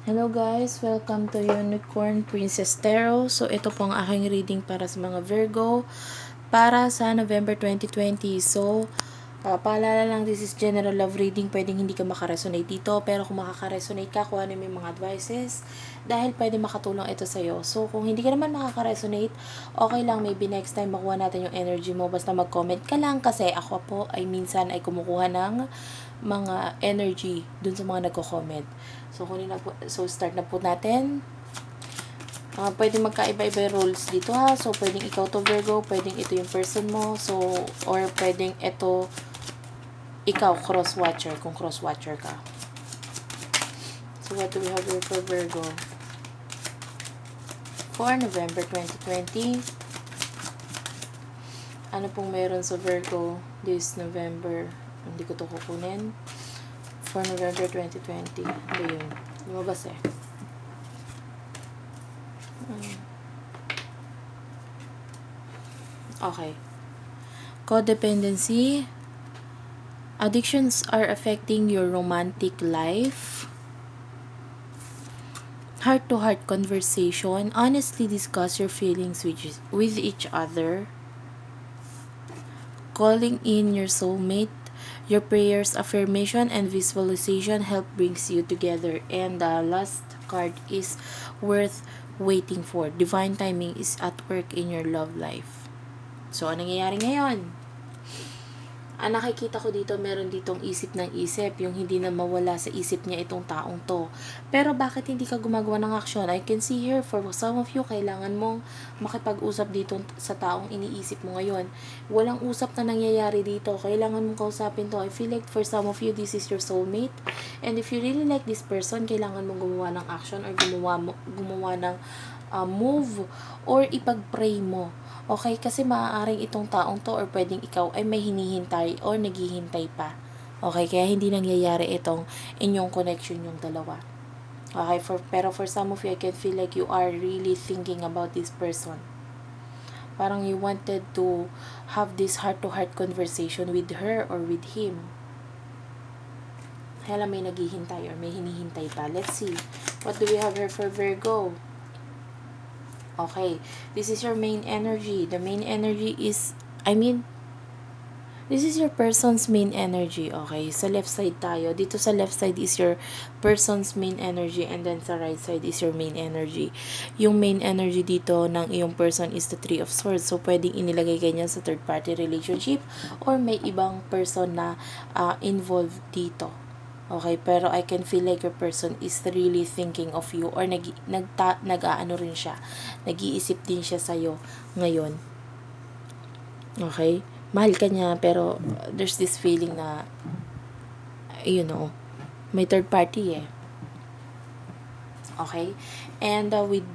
Hello guys, welcome to Unicorn Princess Tarot. So ito po ang aking reading para sa mga Virgo para sa November 2020. So paalala lang, this is general love reading. Pwedeng hindi ka makaresonate dito, pero kung makakaresonate ka, kung ano yung mga advices, dahil pwede makatulong ito sa'yo. So kung hindi ka naman makakaresonate, okay lang, maybe next time makuha natin yung energy mo. Basta mag-comment ka lang kasi ako po ay minsan ay kumukuha ng mga energy dun sa mga nagko-comment. So, start na po natin. Pwede magkaiba-iba roles dito ha. So, pwedeng ikaw to Virgo, pwedeng ito yung person mo. So, or pwedeng ito ikaw, cross-watcher, kung cross-watcher ka. So, what do we have here for Virgo? For November 2020. Ano pong meron sa Virgo this November? Hindi ko to kukunin. For November 2020. Ano yun? Lumabas eh. Okay. Codependency. Addictions are affecting your romantic life. Heart-to-heart conversation. Honestly discuss your feelings with each other. Calling in your soulmate. Your prayers, affirmation, and visualization help brings you together. And the last card is worth waiting for. Divine timing is at work in your love life. So, anong nangyayari ngayon? Ang nakikita ko dito, meron ditong isip ng isip, yung hindi na mawala sa isip niya itong taong to. Pero bakit hindi ka gumagawa ng aksyon? I can see here, for some of you, kailangan mong makipag-usap dito sa taong iniisip mo ngayon. Walang usap na nangyayari dito. Kailangan mong kausapin to. I feel like for some of you, this is your soulmate. And if you really like this person, kailangan mong gumawa ng action or gumawa ng move or ipag-pray mo. Okay, kasi maaaring itong taong to or pwedeng ikaw ay may hinihintay or naghihintay pa. Okay, kaya hindi nangyayari itong inyong connection yung dalawa. Okay, pero for some of you, I can feel like you are really thinking about this person. Parang you wanted to have this heart-to-heart conversation with her or with him. Kaya may naghihintay or may hinihintay pa. Let's see. What do we have here for Virgo? Okay, this is your main energy. The main energy is, this is your person's main energy. Okay, sa left side tayo. Dito sa left side is your person's main energy and then sa right side is your main energy. Yung main energy dito ng iyong person is the Three of Swords. So, pwedeng inilagay kanya sa third party relationship or may ibang person na involved dito. Okay, pero I can feel like your person is really thinking of you or nag-aano rin siya. Nag-iisip din siya sa'yo ngayon. Okay? Mahal ka niya, pero there's this feeling na, may third party eh. Okay? And with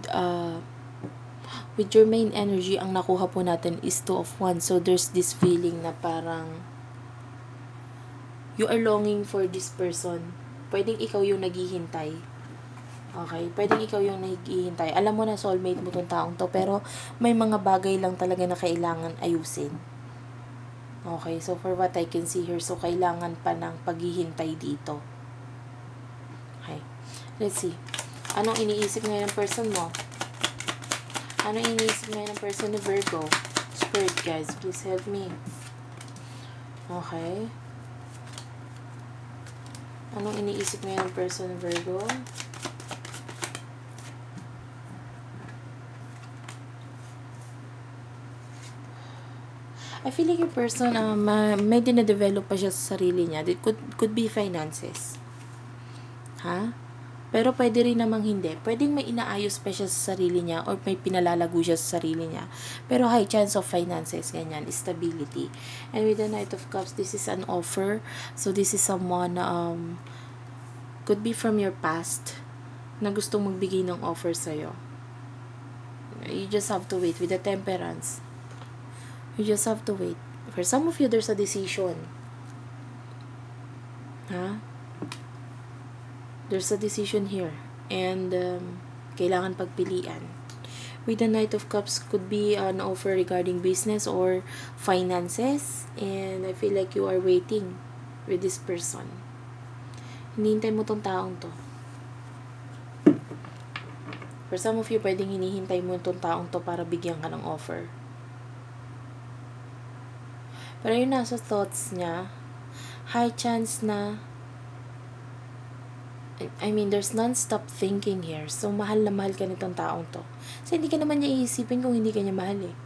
your main energy, ang nakuha po natin is Two of Wands. So, there's this feeling na parang you are longing for this person. Pwedeng ikaw yung naghihintay. Okay? Pwedeng ikaw yung naghihintay. Alam mo na soulmate mo tong taong to, pero may mga bagay lang talaga na kailangan ayusin. Okay? So, for what I can see here, so kailangan pa ng paghihintay dito. Okay? Let's see. Anong iniisip ngayon ng person mo? Anong iniisip ngayon ng person ni Virgo? Spirit guys, please help me. Okay? Anong iniisip ngayon ng person ng Virgo? I feel like your person, may dinadevelop pa siya sa sarili niya. It could be finances. Ha? Pero pwede rin namang hindi. Pwedeng may inaayos pa siya sa sarili niya or may pinalalago siya sa sarili niya. Pero high chance of finances, ganyan, stability. And with the Knight of Cups, this is an offer. So, this is someone, could be from your past, na gustong magbigay ng offer sa'yo. You just have to wait. With the Temperance, you just have to wait. For some of you, there's a decision. Ha? There's a decision here. And, kailangan pagpilian. With the Knight of Cups, could be an offer regarding business or finances. And I feel like you are waiting with this person. Hinihintay mo tong taong to. For some of you, pwedeng hinihintay mo itong taong to para bigyan ka ng offer. Pero yun nasa thoughts niya, high chance na, there's non-stop thinking here. So, mahal na mahal ka nitong taong to. So, hindi ka naman niya iisipin kung hindi ka niya mahal eh.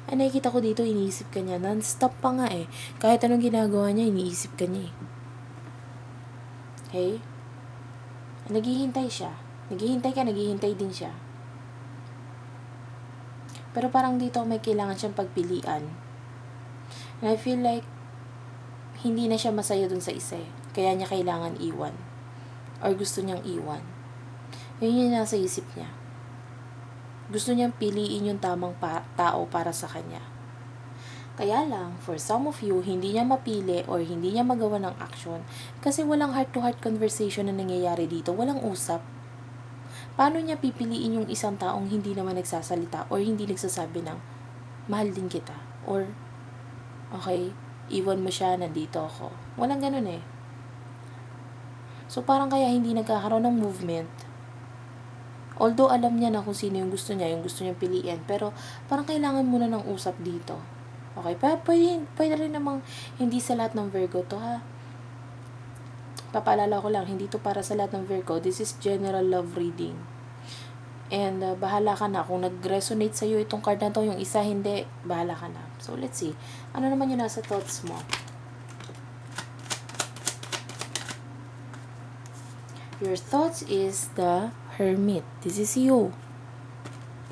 Ay, nakikita ko dito, iniisip ka niya. Non-stop pa nga eh. Kahit anong ginagawa niya, iniisip ka niya eh. Okay? Naghihintay siya. Naghihintay ka, naghihintay din siya. Pero parang dito may kailangan siyang pagpilian. And I feel like hindi na siya masaya dun sa isa eh. Kaya niya kailangan iwan. Or gusto niyang iwan. Yun yung nasa isip niya. Gusto niyang piliin yung tamang tao para sa kanya. Kaya lang, for some of you, hindi niya mapili or hindi niya magawa ng action kasi walang heart-to-heart conversation na nangyayari dito. Walang usap. Paano niya pipiliin yung isang taong hindi naman nagsasalita or hindi nagsasabi ng mahal din kita? Or, okay, iwan mo siya, nandito ako. Walang ganun eh. So, parang kaya hindi nagkakaroon ng movement. Although, alam niya na kung sino yung gusto niyang piliin. Pero, parang kailangan muna ng usap dito. Okay? Pero, pwede rin namang hindi sa lahat ng Virgo to, ha? Papaalala ko lang, hindi to para sa lahat ng Virgo. This is general love reading. And, bahala ka na. Kung nag-resonate sa'yo itong card na to, yung isa hindi, bahala ka na. So, let's see. Ano naman yung nasa thoughts mo? Your thoughts is the Hermit. This is you.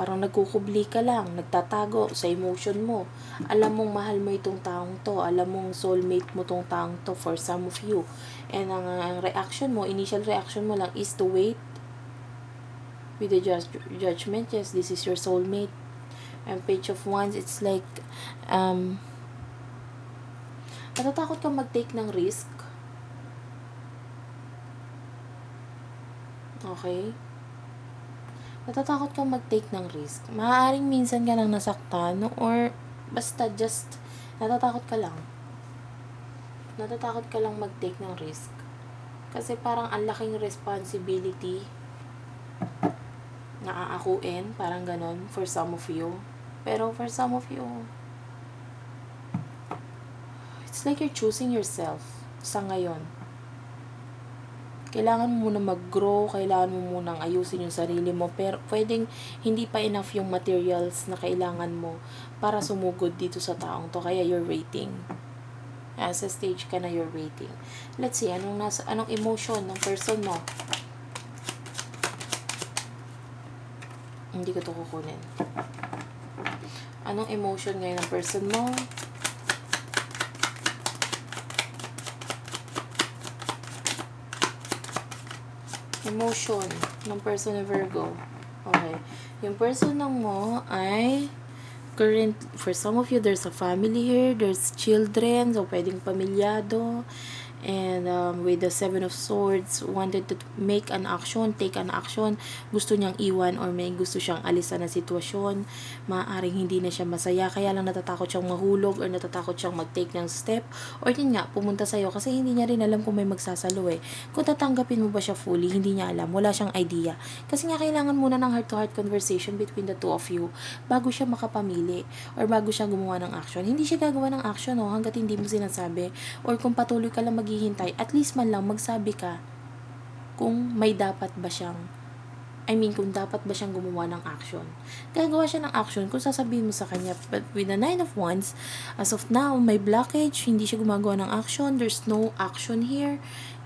Parang nagkukubli ka lang, nagtatago sa emotion mo. Alam mong mahal mo itong taong to. Alam mong soulmate mo itong taong to for some of you. And ang reaction mo, initial reaction mo lang is to wait with the judgment. Yes, this is your soulmate. And Page of Wands, it's like, natatakot kang mag-take ng risk. Okay? Natatakot kang mag-take ng risk. Maaaring minsan ka lang nasaktan, or basta just natatakot ka lang. Natatakot ka lang mag-take ng risk. Kasi parang ang laking responsibility na aakuin, parang ganon, for some of you. Pero for some of you, it's like you're choosing yourself sa ngayon. Kailangan mo muna mag-grow, kailangan mo munang ayusin yung sarili mo, pero pwedeng hindi pa enough yung materials na kailangan mo para sumugod dito sa taong to, kaya you're waiting. As a stage ka na, you're waiting. Let's see, anong emotion ng person mo? Hindi ko to kukunin. Anong emotion ngayon ng person mo? Emotion ng person na Virgo. Okay. Yung person ng mo ay current, for some of you, there's a family here, there's children, so pwedeng pamilyado. And with the 7 of Swords, wanted to make an action, take an action, gusto niyang iwan or may gusto siyang alisan na sitwasyon, maaaring hindi na siya masaya, kaya lang natatakot siyang mahulog or natatakot siyang mag-take ng step, or yun nga, pumunta sa'yo kasi hindi niya rin alam kung may magsasalo eh. Kung tatanggapin mo ba siya fully, hindi niya alam, wala siyang idea. Kasi nga kailangan muna ng heart-to-heart conversation between the two of you bago siya makapamili or bago siya gumawa ng action. Hindi siya gagawa ng action hanggat hindi mo sinasabi, or kung patuloy ka lang maghihintay, at least man lang magsabi ka kung may dapat ba siyang, kung dapat ba siyang gumawa ng action. Gagawa siya ng action kung sasabihin mo sa kanya. But with the 9 of Wands, as of now, may blockage, hindi siya gumagawa ng action, there's no action here.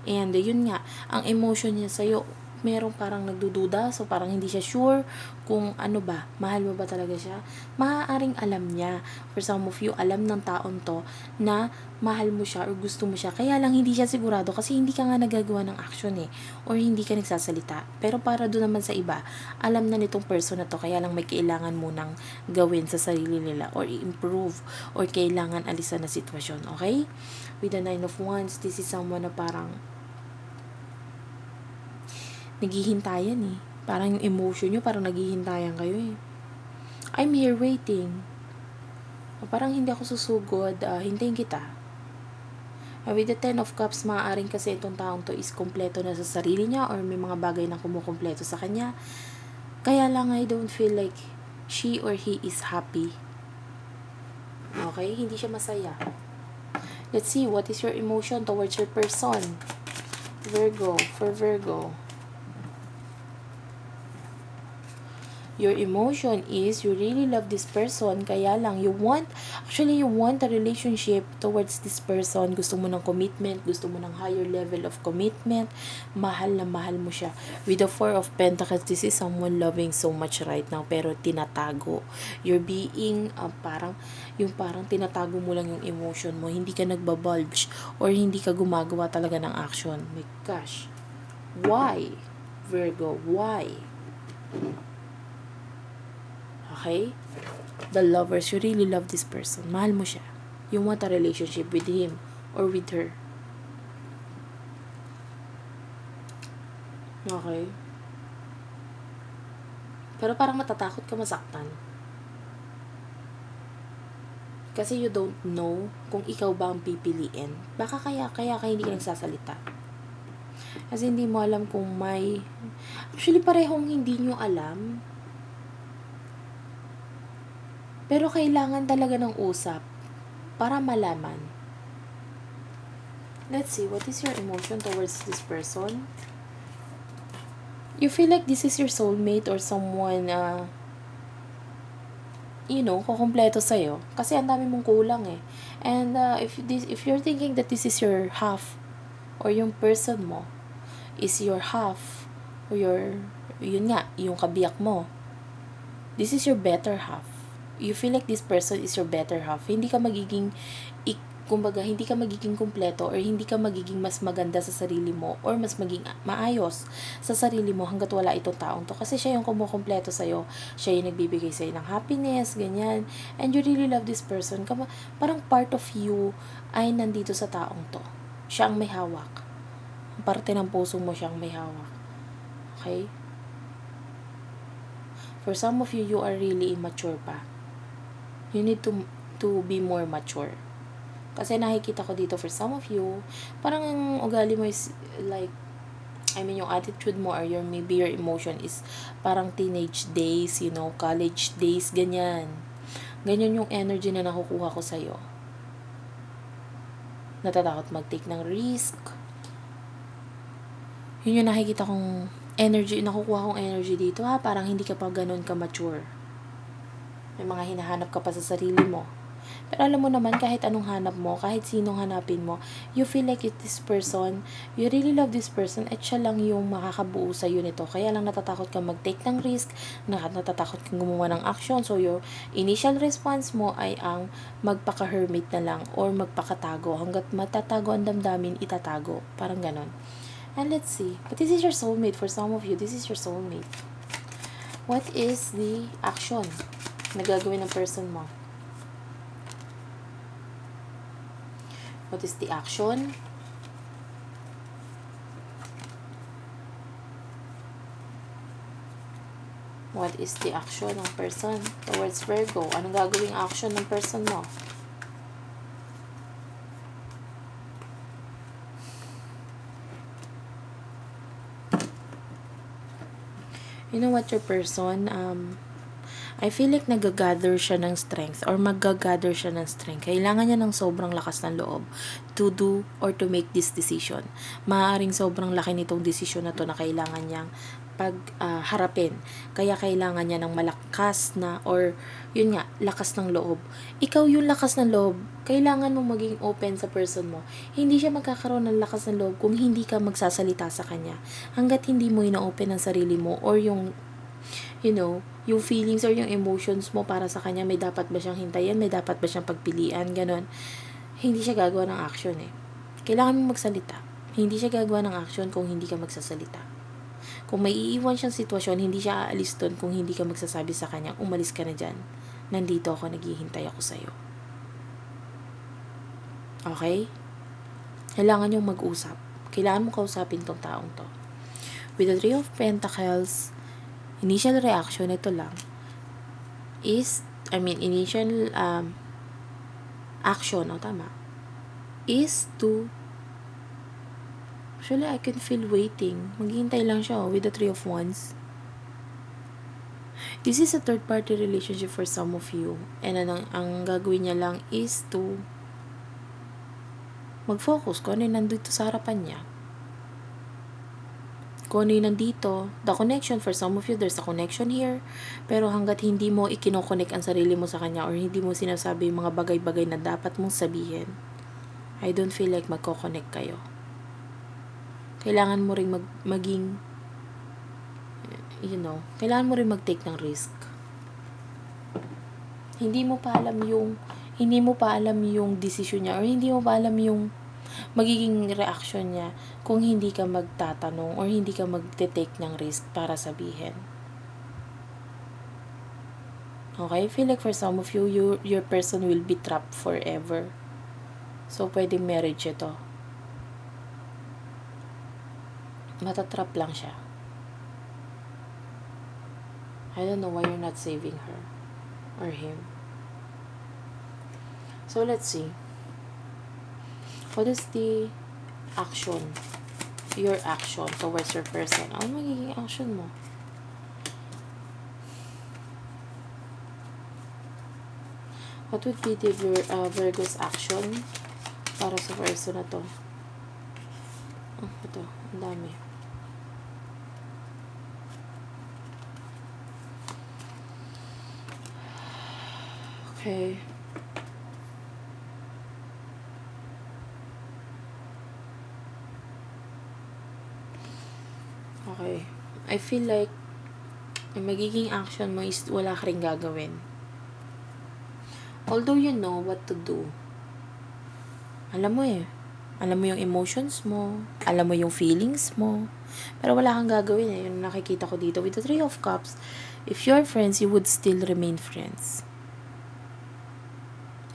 And yun nga, ang emotion niya sa'yo, merong parang nagdududa, so parang hindi siya sure kung ano ba, mahal mo ba talaga siya. Maaaring alam niya, for some of you, alam ng taon to na mahal mo siya or gusto mo siya, kaya lang hindi siya sigurado kasi hindi ka nga nagagawa ng action eh, or hindi ka nagsasalita. Pero para doon naman sa iba, alam na nitong person na to, kaya lang may kailangan munang gawin sa sarili nila or i-improve or kailangan alisan na sitwasyon. Okay? With the 9 of Wands, this is someone na parang naghihintayan eh. Parang yung emotion nyo, parang naghihintayan kayo eh. I'm here waiting. Parang hindi ako susugod, hintayin kita. With the 10 of Cups, maaaring kasi itong taong to is kompleto na sa sarili niya or may mga bagay na kumukompleto sa kanya. Kaya lang I don't feel like she or he is happy. Okay? Hindi siya masaya. Let's see, what is your emotion towards your person? Virgo, for Virgo. Your emotion is you really love this person, kaya lang you want a relationship towards this person. Gusto mo ng commitment, gusto mo ng higher level of commitment, mahal na mahal mo siya. With the Four of Pentacles, this is someone loving so much right now, pero tinatago. You're being parang tinatago mo lang yung emotion mo, hindi ka nagbabulge or hindi ka gumagawa talaga ng action. My gosh, why Virgo, why? Okay? The lovers, you really love this person. Mahal mo siya. You want a relationship with him or with her. Okay? Pero parang matatakot ka masaktan. Kasi you don't know kung ikaw ba ang pipiliin. Baka kaya ka hindi ka nagsasalita. Kasi hindi mo alam kung may... Actually, parehong hindi nyo alam. Pero kailangan talaga ng usap para malaman. Let's see, what is your emotion towards this person? You feel like this is your soulmate or someone kukumpleto sa'yo. Kasi ang dami mong kulang eh. And if you're thinking that this is your half or yung person mo is your half or yung kabiyak mo, this is your better half. You feel like this person is your better half. Hindi ka magiging kumpleto or hindi ka magiging mas maganda sa sarili mo or mas maging maayos sa sarili mo hanggat wala itong taong to. Kasi siya yung kumukumpleto sa'yo. Siya yung nagbibigay sa'yo ng happiness, ganyan. And you really love this person. Parang part of you ay nandito sa taong to. Siya ang may hawak. Parte ng puso mo siyang may hawak. Okay? For some of you, you are really immature pa. You need to be more mature. Kasi nakikita ko dito for some of you, parang ang ugali mo is like, yung attitude mo or maybe your emotion is parang teenage days, college days, ganyan. Ganyan yung energy na nakukuha ko sa'yo. Natatakot mag-take ng risk. Yun yung nakikita kong energy, nakukuha kong energy dito parang hindi ka pa ganun ka-mature. May mga hinahanap ka pa sa sarili mo. Pero alam mo naman, kahit anong hanap mo, kahit sinong hanapin mo, you feel like this person, you really love this person, at siya lang yung makakabuo sa'yo nito. Kaya lang natatakot kang mag-take ng risk, natatakot kang gumawa ng action. So, your initial response mo ay ang magpaka-hermit na lang or magpakatago. Hanggat matatago ang damdamin, itatago. Parang ganon. And let's see. But this is your soulmate. For some of you, this is your soulmate. What is the action na gagawin ng person mo? What is the action? What is the action ng person towards Virgo? Anong gagawing action ng person mo? You know what, your person, I feel like nagagather siya ng strength or magagather siya ng strength. Kailangan niya ng sobrang lakas ng loob to do or to make this decision. Maaaring sobrang laki nitong decision na to na kailangan niyang harapin. Kaya kailangan niya ng malakas na or lakas ng loob. Ikaw yung lakas ng loob. Kailangan mo maging open sa person mo. Hindi siya magkakaroon ng lakas ng loob kung hindi ka magsasalita sa kanya. Hanggat hindi mo ina-open ang sarili mo or yung yung feelings or yung emotions mo para sa kanya, may dapat ba siyang hintayin, may dapat ba siyang pagpilian, ganon. Hindi siya gagawa ng action eh. Kailangan mo magsalita. Hindi siya gagawa ng action kung hindi ka magsasalita. Kung may iiwan siyang sitwasyon, hindi siya aalis doon kung hindi ka magsasabi sa kanya, umalis ka na dyan. Nandito ako, naghihintay ako sa'yo. Okay? Kailangan yung mag-usap. Kailangan mo kausapin tong taong to. With the Three of Pentacles, initial reaction, ito lang, initial action, tama, is to, actually, I can feel waiting. Maghihintay lang siya, with the Three of Wands. This is a third-party relationship for some of you. And ang gagawin niya lang is to mag-focus kung ano yung nandito sa harapan niya. Kung ano yung nandito, the connection, for some of you, there's a connection here. Pero hanggat hindi mo ikinokonek ang sarili mo sa kanya or hindi mo sinasabi yung mga bagay-bagay na dapat mong sabihin, I don't feel like magkoconnect kayo. Kailangan mo ring maging, kailangan mo rin mag-take ng risk. Hindi mo pa alam yung decision niya or hindi mo pa alam yung magiging reaction niya kung hindi ka magtatanong or hindi ka magte-take ng risk para sabihin. Okay? I feel like for some of you, your person will be trapped forever. So, pwedeng marriage ito. Matatrap lang siya. I don't know why you're not saving her or him. So, let's see. What is the action? Your action towards your person. Ano magiging action mo? What would be the Virgo's action para sa person na to? Ito. Ang dami. Okay. Okay. I feel like yung magiging action mo is wala ka rin gagawin. Although you know what to do. Alam mo yung emotions mo. Alam mo yung feelings mo. Pero wala kang gagawin eh. Yung nakikita ko dito with the 3 of Cups. If you're friends, you would still remain friends.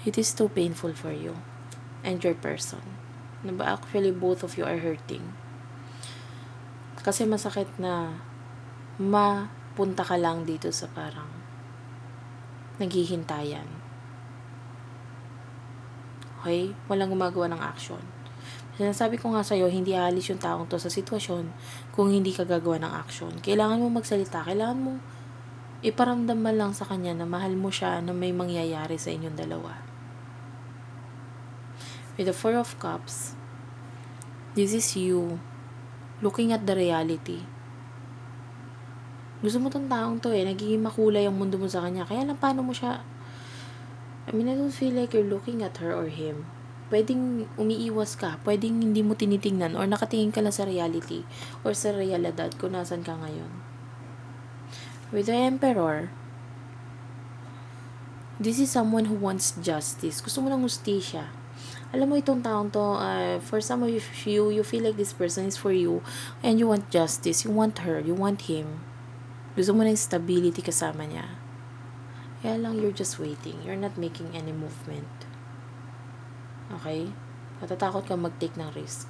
It is too painful for you and your person. Actually, both of you are hurting. Kasi masakit na mapunta ka lang dito sa parang naghihintayan. Okay? Walang gumagawa ng action. Sinasabi ko nga sa'yo, hindi aalis yung taong to sa sitwasyon kung hindi ka gagawa ng action. Kailangan mo magsalita. Kailangan mo iparamdam man lang sa kanya na mahal mo siya, na may mangyayari sa inyong dalawa. With the 4 of Cups, this is you looking at the reality. Gusto mo tong taong to nagiging makulay ang mundo mo sa kanya. Kaya lang paano mo siya, I don't feel like you're looking at her or him. Pwedeng umiiwas ka, pwedeng hindi mo tinitingnan or nakatingin ka lang sa reality or sa realidad kung nasan ka ngayon. With the Emperor, this is someone who wants justice. Gusto mo ng hustisya. Alam mo itong taong to, for some of you, you feel like this person is for you and you want justice. You want her, you want him. Gusto mo ng stability kasama niya. Kaya lang you're just waiting. You're not making any movement. Okay? Natatakot ka mag-take ng risk.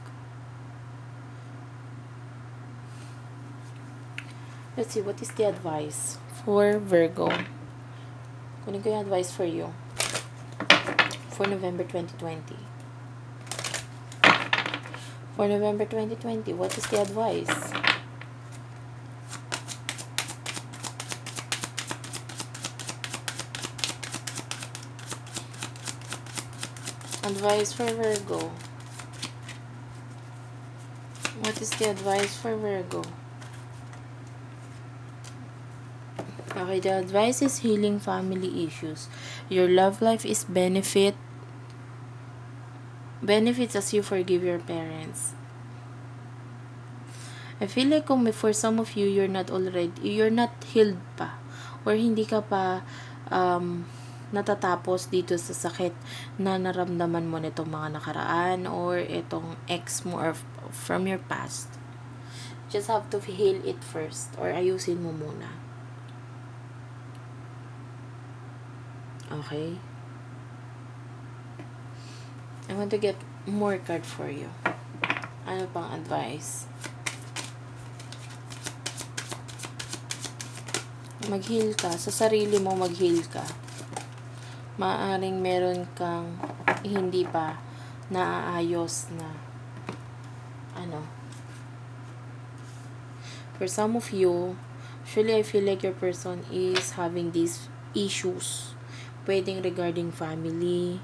Let's see, what is the advice for Virgo? Kunin ko yung advice for you for November 2020. For November 2020, what is the advice? Advice for Virgo. What is the advice for Virgo? Okay, the advice is healing family issues. Your love life is benefits as you forgive your parents. I feel like for some of you, you're not healed pa or hindi ka pa natatapos dito sa sakit na naramdaman mo nitong mga nakaraan or itong ex mo or from your past. Just have to heal it first or ayusin mo muna. Okay? I want to get more card for you. Ano pang advice? Mag-heal ka. Sa sarili mo, mag-heal ka. Maaaring meron kang hindi pa naaayos na for some of you, Actually, I feel like your person is having these issues. Pwedeng regarding family,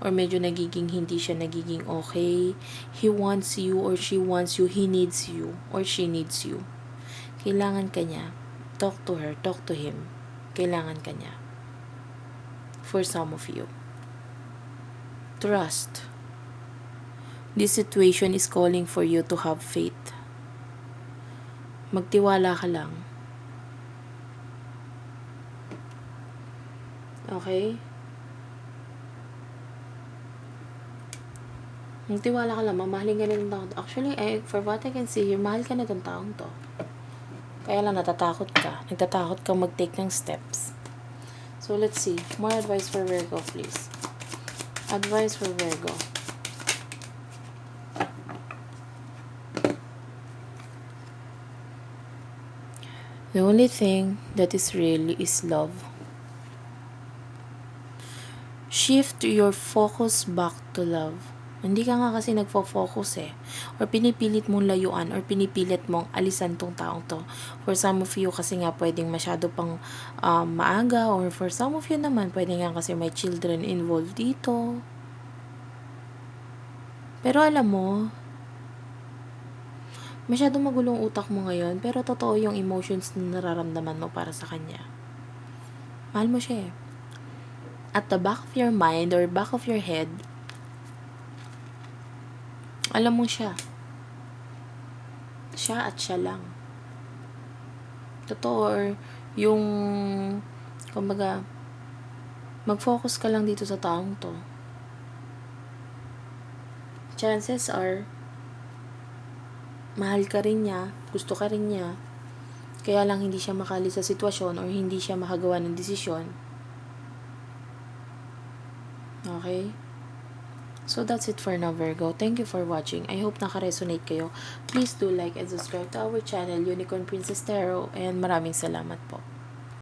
or medyo hindi siya nagiging okay. He wants you or she wants you. He needs you or she needs you. Kailangan ka niya. Talk to her, talk to him. Kailangan ka niya. For some of you. Trust. This situation is calling for you to have faith. Magtiwala ka lang. Okay? Magtiwala ka lang, mamahalin ka na ng taong to. Actually, for what I can see here, mahal ka na ng taong to. Kaya lang natatakot ka. Nagtatakot ka mag-take ng steps. So, let's see. More advice for Virgo, please. Advice for Virgo. The only thing that is real is love. Shift your focus back to love. Hindi ka nga kasi nagfo-focus or pinipilit mong layuan or pinipilit mong alisan tong taong to. For some of you kasi nga pwedeng masyado pang maaga, or for some of you naman pwedeng nga kasi may children involved dito. Pero alam mo, masyado magulong utak mo ngayon, pero totoo yung emotions na nararamdaman mo para sa kanya. Mahal mo siya At the back of your mind or back of your head, alam mo siya. Siya at siya lang. Totoo, or yung, kumbaga, mag-focus ka lang dito sa taong to. Chances are, mahal ka rin niya, gusto ka rin niya, kaya lang hindi siya makali sa sitwasyon or hindi siya makagawa ng desisyon. Okay? So, that's it for now, Virgo. Thank you for watching. I hope naka-resonate kayo. Please do like and subscribe to our channel, Unicorn Princess Tarot. And maraming salamat po.